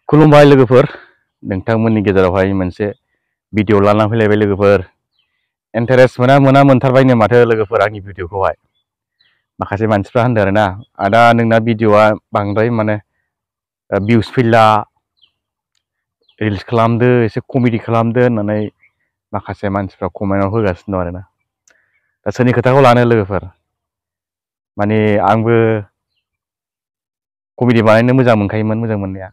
खुलुमबाय लोगोफोर नोंथांमोननि गेजेरावहाय मोनसे भिडिअ लाना फैलायबाय लोगोफोर इन्टारेस्ट मोना मोनथारबायनो माथो लोगोफोर आंनि भिडिअखौहाय माखासे मानसिफ्रा होनदों आरोना आदा नोंना भिडिअआ बांद्राय माने भिउस फैला रिल्स खालामदो एसे कमेडि खालामदो होननानै माखासे मानसिफ्रा कमेन्टआव होगासिनो दं आरोना दा सोरनि खोथाखौ लानो लोगोफोर माने आंबो कमेडि बानायनो मोजां मोनखायोमोन मोजां मोननाया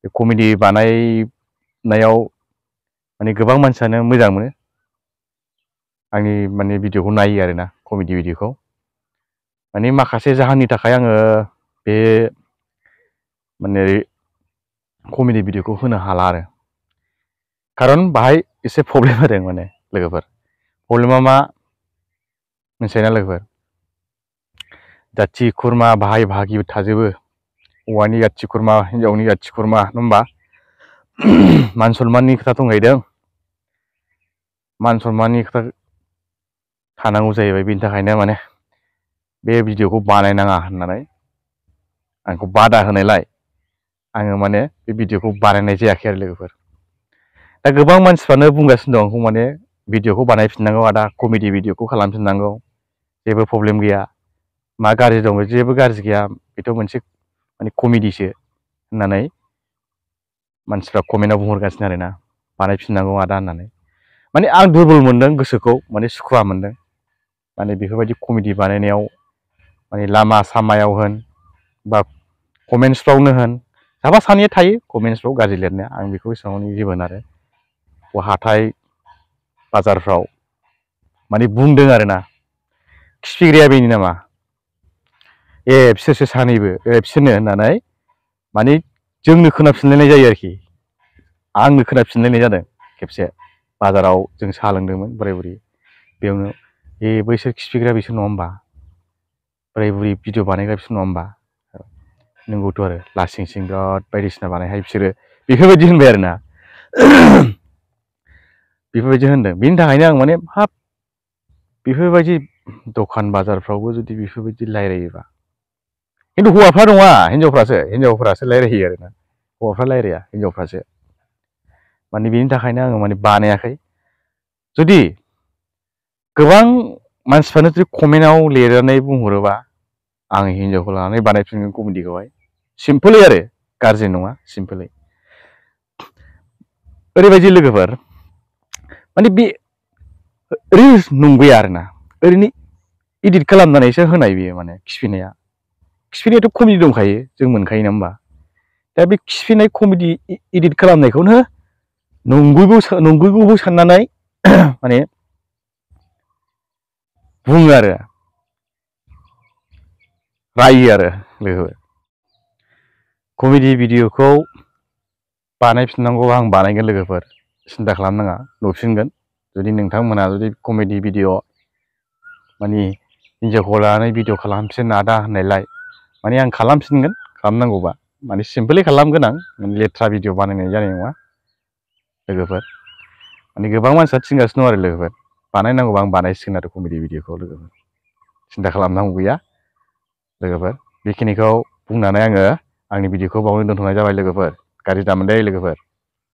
बे कमेडि बानायनायाव माने गोबां मानसियानो मोजां मोनो आंनि माने भिडिअखौ नायो आरोना कमेडि भिडिअखौ माने माखासे जाहोननि थाखाय आङो बे माने कमेडि भिडिअखौ होनो हाला आरो खारन बाहाय एसे प्रब्लेम जादों माने लोगोफोर प्रब्लेमा मा मिथिबायना लोगोफोर जाथि खुरमा भाइ भागिबो थाजोबो हौवानि जाथि खुरमा हिन्जावनि जाथि खुरमा नङा होमबा मान सनमाननि खोथा दंखायदों मान सनमाननि खोथा थानांगौ जाहैबाय बेनि थाखायनो माने बे भिडिअखौ बानायनाङा होननानै आंखौ बादा होनायलाय आङो माने बे भिडिअखौ बानायनाय जायाखै आरो लोगोफोर दा गोबां मानसिफ्रानो बुंगासिनो दं आंखौ माने भिडिअखौ बानायफिननांगौ आदा कमेडि भिडिअखौ खालामफिननांगौ जेबो प्रब्लेम गैया मा गाज्रि दं जेबो गाज्रि गैया बेथ' मोनसे माने कमेडिसो होननानै मानसिफ्रा कमेन्टआव बुंहरगासिनो आरोना बानायफिननांगौ आदा होननानै माने आं दुरबल मोनदों गोसोखौ माने सुखुवा मोनदों माने बेफोरबायदि कमेडि बानायनायाव माने लामा सामायाव होन बा कमेन्टसफ्रावनो होन साफा सानैया थायो कमेन्टसफ्राव गाज्रि लिरनाया आं बेखौ एसेबां जेबो होना आरो हाथाय बाजारफ्राव माने बुंदों आरोना खिफिग्राया बेनि नामा बिसोरसो सानैबो बिसोरनो होननानै माने जोंनो खोनाफिनलायनाय जायो आरोखि आंनो खोनाफिनलायनाय जादों खेबसे बाजाराव जों साहा लोंदोंमोन बोराय बुरि बेयावनो बैसोर खिफिग्राया बिसोर नङा होमबा बोराय बुरि भिडिअ बानायग्रा बिसोर नङा होमबा नंगौथ' आरो लासिं सिं बिराद बायदिसिना बानायहाय बिसोरो बेफोरबायदि होनबाय आरोना बेफोरबायदि होनदों बेनि थाखायनो आं माने हाब बेफोरबायदि दखान बाजारफ्रावबो जुदि बेफोरबायदि रायलायोबा खिन्थु हौवाफ्रा नङा हिनजावफ्रासो रायलायो आरोना हौवाफ्रा रायलाया हिनजावफ्रासो माने बेनि थाखायनो आङो माने बानायाखै जुदि गोबां मानसिफ्रानो जुदि कमेन्टआव लिरनानै बुंहरोबा आं हिनजावखौ लानानै बानायफिनगोन कमेडिखौहाय सिम्पोलै आरो गाज्रि नङा सिम्पोलै ओरैबायदि लोगोफोर माने बे रिल्स नंगौया आरोना ओरैनो इडिट खालामनानैसो होनाय बेयो माने खिफिनायाथ' कमेडि दंखायो जों मोनखायो ना होमबा दा बे खिफिनाय कमेडि इडिट खालामनायखौनो नंगौबो साननानै माने बुङो आरो रायो आरो लोगोफोर कमेडि भिडिअखौ बानायफिननांगौ आं बानायगोन लोगोफोर सिन्था खालामनाङा नुफिनगोन जुदि नोंथांमोना जुदि कमेडि भिडिअ माने हिन्जावखौ लानानै भिडिअ खालामफिन आदा होननायलाय माने आं खालामफिनगोन खालामनांगौबा माने सिम्पोलै खालामगोन आं माने लेथ्रा भिडिअ बानायनाय जानाय नङा लोगोफोर माने गोबां मानसिया थिनगासिनो दं आरो लोगोफोर बानायनांगौबा आं बानायसिगोन आरो कमेडि भिडिअखौ लोगोफोर सिन्था खालामनांगौ गैया लोगोफोर बेखिनिखौ बुंनानै आङो आंनि भिडिअखौ बावनो दोनथ'नाय जाबाय लोगोफोर गाज्रि दामोन दे लोगोफोर।